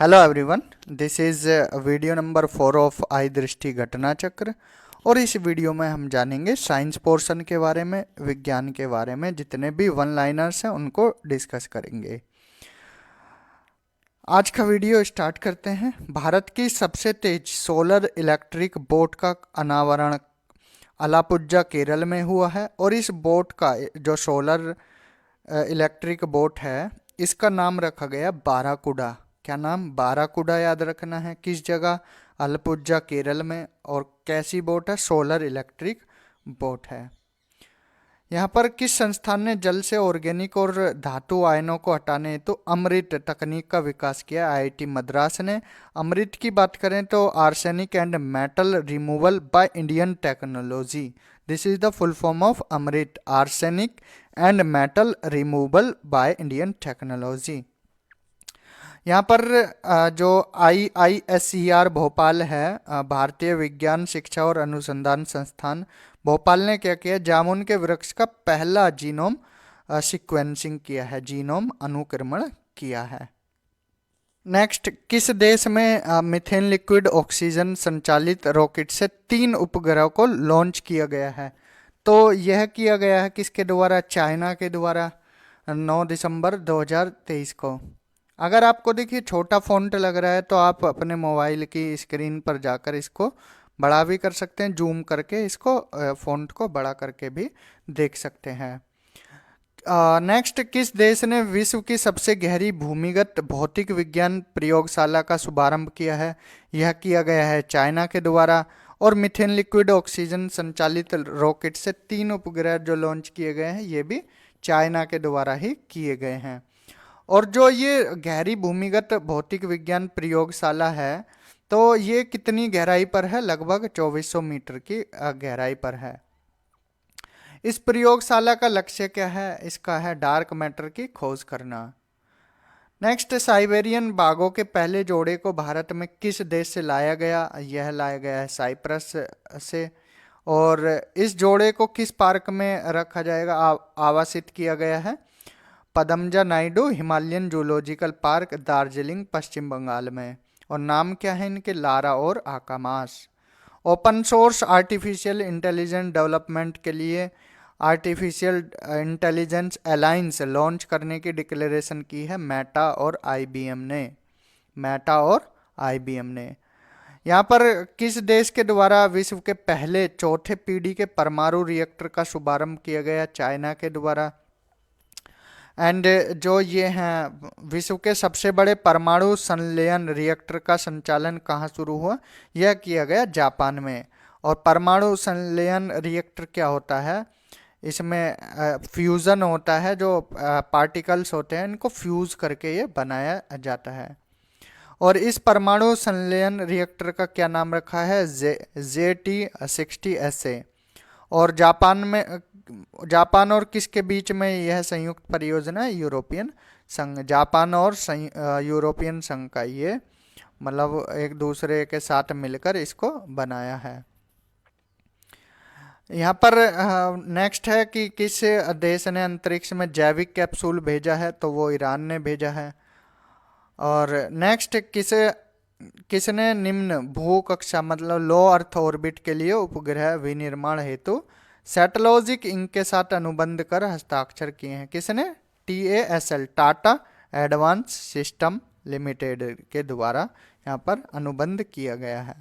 Hello everyone, this is video number 4 of आई दृष्टि घटना चक्र। और इस वीडियो में हम जानेंगे साइंस पोर्शन के बारे में, विज्ञान के बारे में। जितने भी वन लाइनर्स हैं उनको डिस्कस करेंगे। आज का वीडियो स्टार्ट करते हैं। भारत की सबसे तेज सोलर इलेक्ट्रिक बोट का अनावरण अलापुझा केरल में हुआ है। और इस बोट का जो सोलर इलेक्ट्रिक बोट है, इसका नाम रखा गया बाराकुडा। क्या नाम? बाराकुडा याद रखना है। किस जगह? अलापुझा केरल में। और कैसी बोट है? सोलर इलेक्ट्रिक बोट है। यहाँ पर किस संस्थान ने जल से ऑर्गेनिक और धातु आयनों को हटाने हेतु अमृत तकनीक का विकास किया? आईआईटी मद्रास ने। अमृत की बात करें तो arsenic and metal removal by Indian technology. This is the full form of Amrit, arsenic and metal removal by Indian technology. यहाँ पर जो IISER भोपाल है, भारतीय विज्ञान शिक्षा और अनुसंधान संस्थान भोपाल ने क्या किया? जामुन के वृक्ष का पहला जीनोम सीक्वेंसिंग किया है, जीनोम अनुक्रमण किया है। नेक्स्ट, किस देश में मीथेन लिक्विड ऑक्सीजन संचालित रॉकेट से 3 उपग्रह को लॉन्च किया गया है? तो यह किया गया है किसके द्वारा? चाइना के द्वारा, 9 दिसंबर 2023 को। अगर आपको देखिए छोटा फॉन्ट लग रहा है तो आप अपने मोबाइल की स्क्रीन पर जाकर इसको बड़ा भी कर सकते हैं, जूम करके इसको फॉन्ट को बड़ा करके भी देख सकते हैं। नेक्स्ट, किस देश ने विश्व की सबसे गहरी भूमिगत भौतिक विज्ञान प्रयोगशाला का शुभारंभ किया है? यह किया गया है चाइना के द्वारा। और मीथेन लिक्विड ऑक्सीजन संचालित रॉकेट से 3 उपग्रह जो लॉन्च किए गए हैं, ये भी चाइना के द्वारा ही किए गए हैं। और जो ये गहरी भूमिगत भौतिक विज्ञान प्रयोगशाला है, तो ये कितनी गहराई पर है? लगभग 2400 मीटर की गहराई पर है। इस प्रयोगशाला का लक्ष्य क्या है? इसका है डार्क मैटर की खोज करना। नेक्स्ट, साइबेरियन बाघों के पहले जोड़े को भारत में किस देश से लाया गया? यह लाया गया है साइप्रस से। और इस जोड़े को किस पार्क में रखा जाएगा, आवासित किया गया है? Padmaja Naidu Himalayan zoological park, Darjeeling, Paschim Banga में। और नाम क्या है इनके? लारा और Akamas. Open source artificial intelligence development के लिए आर्टिफिशियल इंटेलिजेंस अलायंस लॉन्च करने की डिक्लेरेशन की है मेटा और आईबीएम ने। मेटा और आईबीएम ने। यहाँ पर किस देश के द्वारा विश्व के पहले चौथे पीढ़ी के परमाणु रिएक्टर का शुभारंभ किया गया? चाइना के द्वारा। एंड जो ये हैं विश्व के सबसे बड़े परमाणु संलयन रिएक्टर का संचालन कहाँ शुरू हुआ? यह किया गया जापान में। और परमाणु संलयन रिएक्टर क्या होता है? इसमें फ्यूज़न होता है, जो पार्टिकल्स होते हैं इनको फ्यूज़ करके ये बनाया जाता है। और इस परमाणु संलयन रिएक्टर का क्या नाम रखा है? JT60SA। और जापान और किसके बीच में यह संयुक्त परियोजना है? यूरोपियन संघ। जापान और यूरोपियन संघ का ये मतलब एक दूसरे के साथ मिलकर इसको बनाया है। यहाँ पर नेक्स्ट है कि किस देश ने अंतरिक्ष में जैविक कैप्सूल भेजा है? तो वो ईरान ने भेजा है। और नेक्स्ट, किसने निम्न भू कक्षा मतलब लो अर्थ ऑर्बिट के लिए उपग्रह विनिर्माण हेतु सैटेलॉजिक इंक के साथ अनुबंध कर हस्ताक्षर किए हैं? किसने? TASL, Tata advance system limited के द्वारा यहाँ पर अनुबंध किया गया है।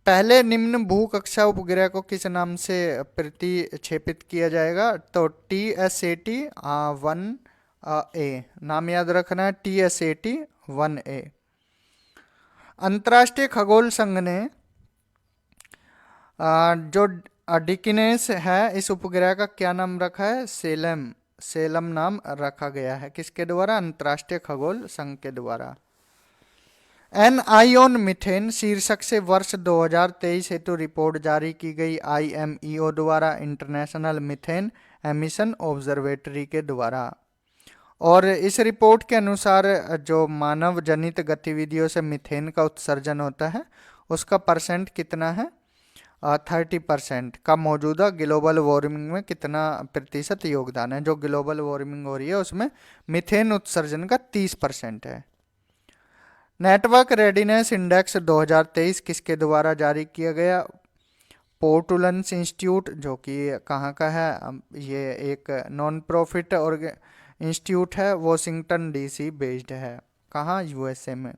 पहले निम्न भू कक्षा उपग्रह को किस नाम से प्रतिक्षेपित किया जाएगा? तो TSAT-1A नाम याद रखना है, TSAT-1A। अंतर्राष्ट्रीय खगोल संघ ने जो डिकिनेस है, इस उपग्रह का क्या नाम रखा है? सेलम नाम रखा गया है। किसके द्वारा? अंतर्राष्ट्रीय खगोल संघ के द्वारा। एन आई ऑन मीथेन शीर्षक से वर्ष 2023 हेतु रिपोर्ट जारी की गई IMEO द्वारा, इंटरनेशनल मीथेन एमिशन ऑब्जर्वेटरी के द्वारा। और इस रिपोर्ट के अनुसार जो मानव जनित गतिविधियों से मीथेन का उत्सर्जन होता है, उसका परसेंट कितना है? 30% का मौजूदा ग्लोबल वार्मिंग में कितना प्रतिशत योगदान है? जो ग्लोबल वार्मिंग हो रही है उसमें मीथेन उत्सर्जन का 30% है। नेटवर्क रेडिनेस इंडेक्स 2023 किसके द्वारा जारी किया गया? पोर्टुलन्स इंस्टीट्यूट, जो कि कहाँ का है? ये एक नॉन प्रॉफिट और इंस्टीट्यूट है, वॉशिंगटन डीसी बेस्ड है। कहाँ? यूएसए में।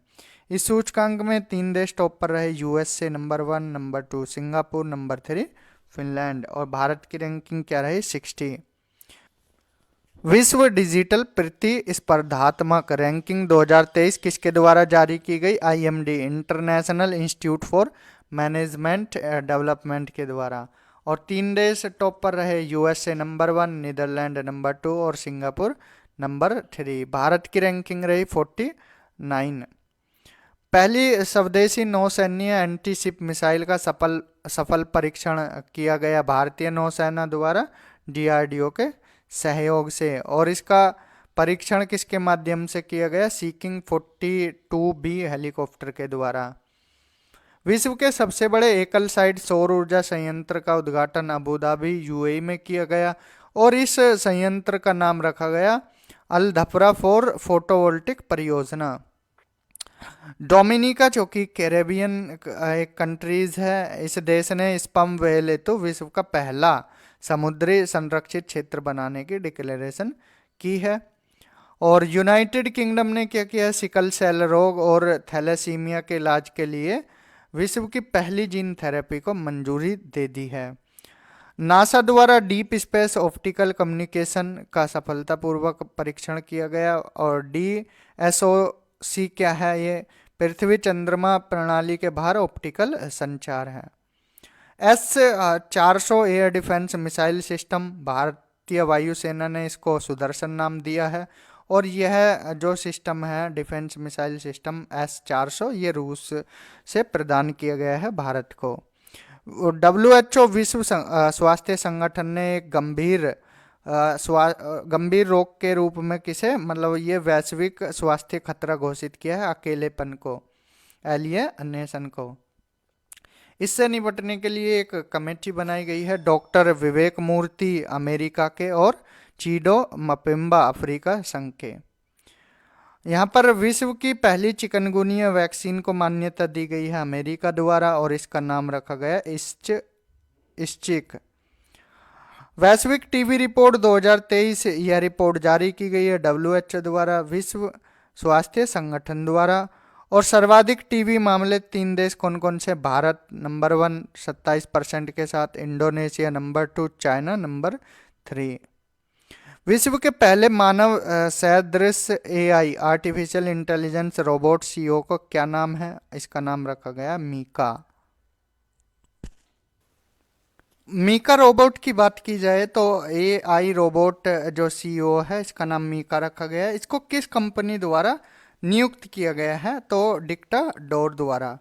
इस सूचकांक में 3 देश टॉप पर रहे, USA number 1, number 2 Singapore, number 3 Finland. और भारत की रैंकिंग क्या रही? 60। विश्व डिजिटल प्रतिस्पर्धात्मक रैंकिंग 2023 किसके द्वारा जारी की गई? IMD, international institute for management development के द्वारा। और 3 देश टॉप पर रहे, यूएसए नंबर 1, नीदरलैंड नंबर 2 और सिंगापुर नंबर 3। भारत की रैंकिंग रही 49। पहली स्वदेशी नौसैन्य एंटीशिप मिसाइल का सफल परीक्षण किया गया भारतीय नौसेना द्वारा डीआरडीओ के सहयोग से। और इसका परीक्षण किसके माध्यम से किया गया? सीकिंग 42B हेलीकॉप्टर के द्वारा। विश्व के सबसे बड़े एकल साइड सौर ऊर्जा संयंत्र का उद्घाटन अबू धाबी यूएई में किया गया और इस संयंत्र का नाम रखा गया अल धफरा फॉर फोटोवोल्टिक परियोजना। डोमिनिका, जो कि कैरेबियन एक कंट्रीज है, इस देश ने स्पम व्हेल हेतु विश्व का पहला समुद्री संरक्षित क्षेत्र बनाने की डिक्लेरेशन की है। और यूनाइटेड किंगडम ने क्या किया? सिकल सेल रोग और थैलेसीमिया के इलाज के लिए विश्व की पहली जीन थेरेपी को मंजूरी दे दी है। नासा द्वारा डीप स्पेस ऑप्टिकल कम्युनिकेशन का सफलतापूर्वक परीक्षण किया गया। और DSOC क्या है? ये पृथ्वी चंद्रमा प्रणाली के बाहर ऑप्टिकल संचार है। S-400 air defence missile system, भारतीय वायुसेना ने इसको सुदर्शन नाम दिया है। और यह जो सिस्टम है डिफेंस मिसाइल सिस्टम S-400, ये रूस से प्रदान किया गया है भारत को। WHO विश्व स्वास्थ्य संगठन ने एक गंभीर रोग के रूप में किसे, मतलब ये वैश्विक स्वास्थ्य खतरा घोषित किया है अकेलेपन को, एलियनेशन को। इससे निपटने के लिए एक कमेटी बनाई गई है, डॉक्टर विवेक मूर्ति अमेरिका के और चीडो मपिम्बा अफ्रीका संघ के। यहाँ पर विश्व की पहली चिकनगुनिया वैक्सीन को मान्यता दी गई है अमेरिका द्वारा और इसका नाम रखा गया इस्चिक। वैश्विक टीबी रिपोर्ट 2023, यह रिपोर्ट जारी की गई है WHO द्वारा, विश्व स्वास्थ्य संगठन द्वारा। और सर्वाधिक टीबी मामले 3 देश कौन कौन से? भारत नंबर 1 27% के साथ, इंडोनेशिया नंबर 2, चाइना नंबर 3। विश्व के पहले मानव सदृश AI artificial intelligence robot CO को क्या नाम है? इसका नाम रखा गया मीका। मीका रोबोट की बात की जाए तो AI रोबोट जो CEO है, इसका नाम मीका रखा गया है। इसको किस कंपनी द्वारा नियुक्त किया गया है? तो डिक्टाडोर द्वारा।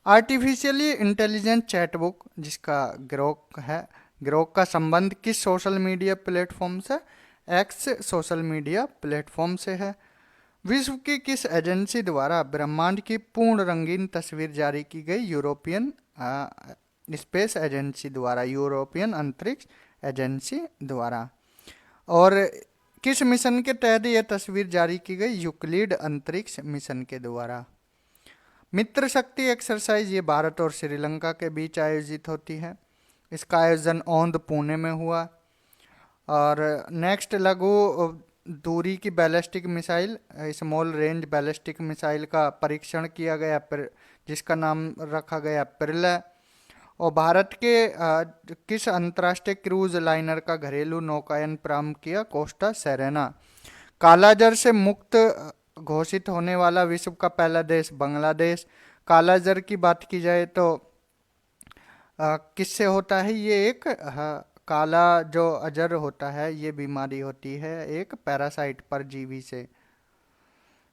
आर्टिफिशियली इंटेलिजेंट चैटबुक, जिसका ग्रोक है, ग्रोक का संबंध किस सोशल मीडिया प्लेटफॉर्म से? एक्स सोशल मीडिया प्लेटफॉर्म से है। विश्व की किस एजेंसी द्वारा ब्रह्मांड की पूर्ण रंगीन तस्वीर जारी की गई? यूरोपियन स्पेस एजेंसी द्वारा, यूरोपियन अंतरिक्ष एजेंसी द्वारा। और किस मिशन के तहत यह तस्वीर जारी की गई? यूक्लिड अंतरिक्ष मिशन के द्वारा। मित्र शक्ति एक्सरसाइज, ये भारत और श्रीलंका के बीच आयोजित होती है। इसका आयोजन औंध पुणे में हुआ। और नेक्स्ट, लघु दूरी की ballistic missile, small range ballistic missile का परीक्षण किया गया, जिसका नाम रखा गया पिरला। और भारत के किस अंतर्राष्ट्रीय क्रूज लाइनर का घरेलू नौकायन प्रारंभ किया? Costa Serena. कालाजार से मुक्त घोषित होने वाला विश्व का पहला देश बांग्लादेश। कालाजार की बात की जाए तो किससे होता है? ये एक काला जो अजर होता है, ये बीमारी होती है एक पैरासाइट परजीवी से।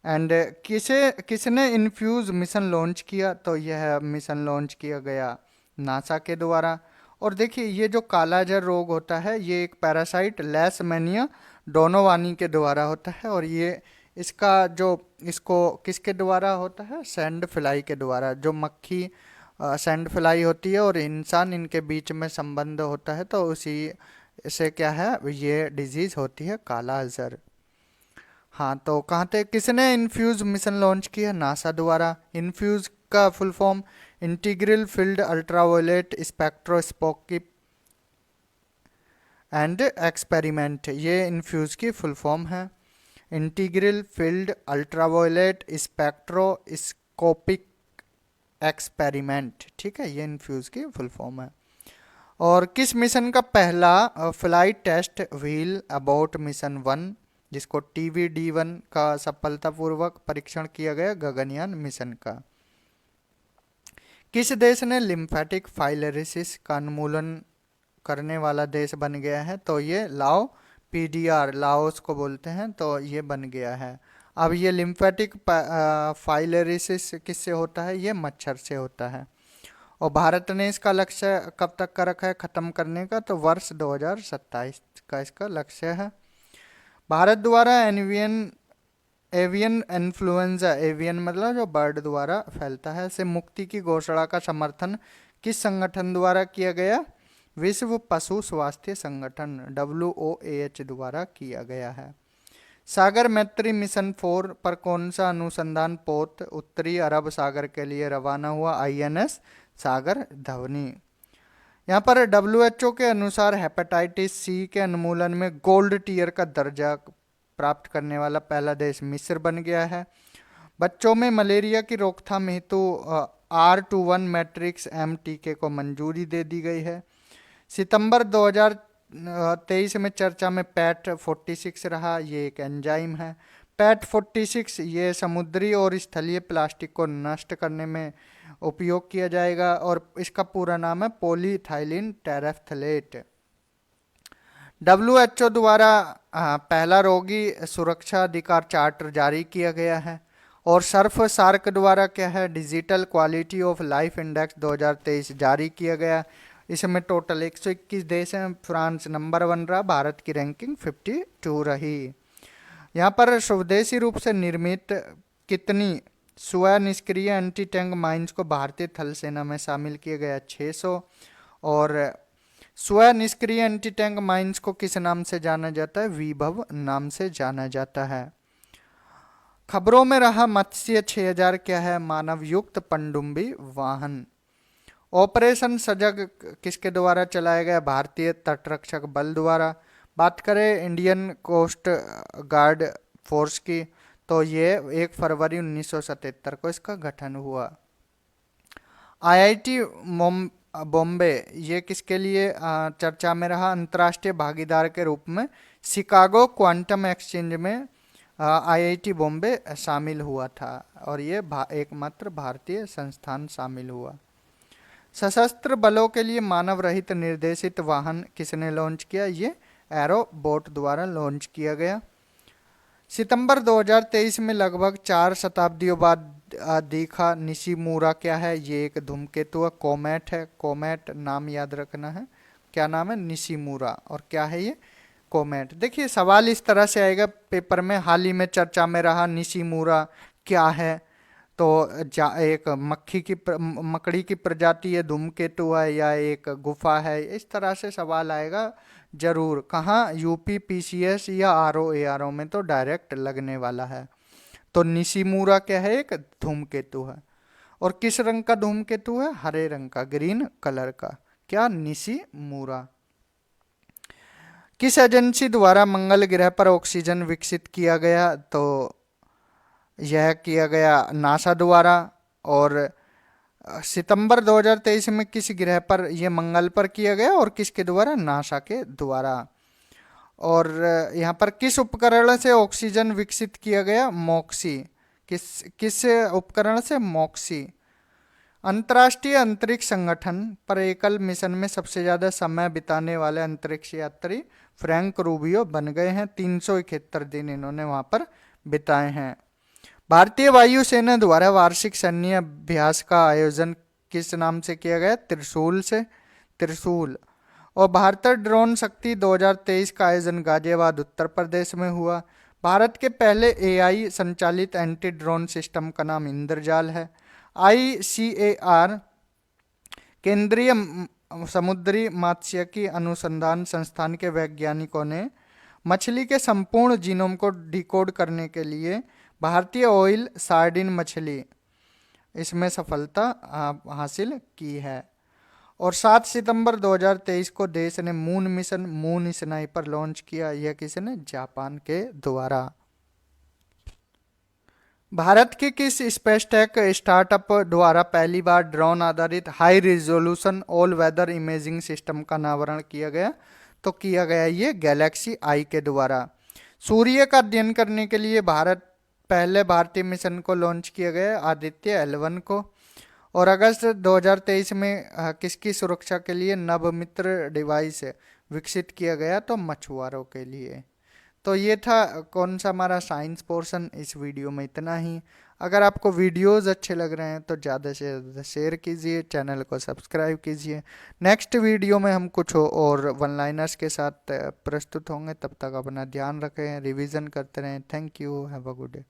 एंड किसने इन्फ्यूज मिशन लॉन्च किया? तो यह मिशन लॉन्च किया गया नासा के द्वारा। और देखिए, ये जो कालाजार रोग होता है, ये एक पैरासाइट लेशमैनिया डोनोवानी के द्वारा होता है। और ये इसको किसके द्वारा होता है? सैंड फ्लाई के द्वारा। जो मक्खी सैंड फ्लाई होती है और इंसान, इनके बीच में संबंध होता है, तो उसी से क्या है, ये डिजीज होती है काला अजहर। हाँ, तो कहाँ थे, किसने इन्फ्यूज मिशन लॉन्च किया, नासा द्वारा। इन्फ्यूज का full form integral field ultraviolet spectroscopy and experiment, ये इन्फ्यूज की फुल फॉर्म है। Integral field ultraviolet spectroscopic experiment, ठीक है, ये इन्फ्यूज की फुल फॉर्म है। और किस मिशन का पहला flight test vehicle abort mission 1, जिसको TVD-1 का सफलतापूर्वक परीक्षण किया गया, गगनयान मिशन का। किस देश ने लिम्फेटिक फाइलेरिसिस का उन्मूलन करने वाला देश बन गया है, तो ये लाओ PDR, लाओस को बोलते हैं, तो ये बन गया है। अब ये लिम्फेटिक फाइलेरिसिस किससे होता है, ये मच्छर से होता है। और भारत ने इसका लक्ष्य कब तक का रखा है खत्म करने का, तो वर्ष 2027 का इसका लक्ष्य है। भारत द्वारा एवियन इन्फ्लुएंजा, एवियन मतलब जो बर्ड द्वारा फैलता है, से मुक्ति की घोषणा का समर्थन किस संगठन द्वारा किया गया, विश्व पशु स्वास्थ्य संगठन WOAH द्वारा किया गया है। सागर मैत्री मिशन 4 पर कौन सा अनुसंधान पोत उत्तरी अरब सागर के लिए रवाना हुआ, INS सागर धवनी। यहाँ पर WHO के अनुसार हेपेटाइटिस C के उन्मूलन में गोल्ड टीयर का दर्जा प्राप्त करने वाला पहला देश मिस्र बन गया है। बच्चों में मलेरिया की रोकथाम हेतु R21 मैट्रिक्स M टीके को मंजूरी दे दी गई है। सितंबर 2023 में चर्चा में पैट 46 रहा, ये एक एंजाइम है। पैट 46 ये समुद्री और स्थलीय प्लास्टिक को नष्ट करने में उपयोग किया जाएगा, और इसका पूरा नाम है पॉलीइथाइलिन टेरेफ्थलेट। WHO द्वारा पहला रोगी सुरक्षा अधिकार चार्टर जारी किया गया है। और सर्फ सार्क द्वारा क्या है, digital quality of life index 2023 जारी किया गया। इसमें टोटल 121 देश हैं, फ्रांस नंबर 1 रहा, भारत की रैंकिंग 52 रही। यहाँ पर स्वदेशी रूप से निर्मित कितनी स्वयं निष्क्रिय एंटी टैंक माइंस को भारतीय थल सेना में शामिल किया गया, 600। और स्वयं निष्क्रिय एंटी टैंक माइंस को किस नाम से जाना जाता है, विभव नाम से जाना जाता है। खबरों में रहा मत्स्य 6000 क्या है, मानव युक्त पनडुब्बी वाहन। ऑपरेशन सजग किसके द्वारा चलाया गया, भारतीय तटरक्षक बल द्वारा। बात करें इंडियन कोस्ट गार्ड फोर्स की, तो ये 1 फरवरी 1977 को इसका गठन हुआ। IIT बॉम्बे ये किसके लिए चर्चा में रहा, अंतर्राष्ट्रीय भागीदार के रूप में शिकागो क्वांटम एक्सचेंज में IIT बॉम्बे शामिल हुआ था, और ये एकमात्र भारतीय संस्थान शामिल हुआ। सशस्त्र बलों के लिए मानव रहित निर्देशित वाहन किसने लॉन्च किया, ये एरोबोट द्वारा लॉन्च किया गया। सितंबर 2023 में लगभग 4 शताब्दियों बाद दिखा निशिमुरा क्या है, ये एक धूमकेतु है, कोमेट है। कोमेट नाम याद रखना है, क्या नाम है, निशिमुरा। और क्या है ये, कोमेट। देखिए सवाल इस तरह से आएगा पेपर में, हाल ही में चर्चा में रहा निशिमुरा क्या है, तो एक मकड़ी की प्रजाति है, धूमकेतु है, या एक गुफा है, इस तरह से सवाल आएगा जरूर। कहाँ, UP PCS या RO में तो डायरेक्ट लगने वाला है। तो निशिमुरा क्या है, एक धूमकेतु है। और किस रंग का धूमकेतु है, हरे रंग का, ग्रीन कलर का, क्या, निशिमुरा। किस एजेंसी द्वारा मंगल ग्रह पर ऑक्सीजन विकसित किया गया, तो यह किया गया नासा द्वारा। और सितंबर 2023 में किस ग्रह पर, यह मंगल पर किया गया, और किसके द्वारा, नासा के द्वारा। और यहाँ पर किस उपकरण से ऑक्सीजन विकसित किया गया, मॉक्सी। किस उपकरण से, मॉक्सी। अंतर्राष्ट्रीय अंतरिक्ष संगठन पर एकल मिशन में सबसे ज्यादा समय बिताने वाले अंतरिक्ष यात्री फ्रैंक रूबियो बन गए हैं, 371 दिन इन्होंने वहां पर बिताए हैं। भारतीय वायुसेना द्वारा वार्षिक सैन्य अभ्यास का आयोजन किस नाम से किया गया, त्रिशूल से, त्रिशूल। और भारत ड्रोन शक्ति 2023 का आयोजन गाजियाबाद उत्तर प्रदेश में हुआ। भारत के पहले AI संचालित एंटी ड्रोन सिस्टम का नाम इंद्रजाल है। ICAR केंद्रीय समुद्री मात्स्यिकी अनुसंधान संस्थान के वैज्ञानिकों ने मछली के संपूर्ण जीनोम को डिकोड करने के लिए भारतीय ऑयल सार्डिन मछली इसमें सफलता हासिल की है। और 7 सितंबर 2023 को देश ने moon mission moon sniper launch किया। यह किसने? जापान के द्वारा। भारत के किस स्पेस टेक स्टार्टअप द्वारा पहली बार ड्रोन आधारित high resolution all weather imaging system का अनावरण किया गया? तो किया गया ये गैलेक्सी आई के द्वारा। सूर्य का अध्ययन करने के लिए पहले भारतीय मिशन को लॉन्च किया गया आदित्य L1 को। और अगस्त 2023 में किसकी सुरक्षा के लिए नवमित्र डिवाइस विकसित किया गया? तो मछुआरों के लिए। तो ये था कौन सा हमारा साइंस पोर्शन। इस वीडियो में इतना ही। अगर आपको वीडियोस अच्छे लग रहे हैं तो ज़्यादा से ज़्यादा शेयर कीजिए, चैनल को सब्सक्राइब कीजिए। नेक्स्ट वीडियो में हम कुछ और वन लाइनर्स के साथ प्रस्तुत होंगे। तब तक अपना ध्यान रखें, रिवीजन करते रहें। Thank you, have a good day.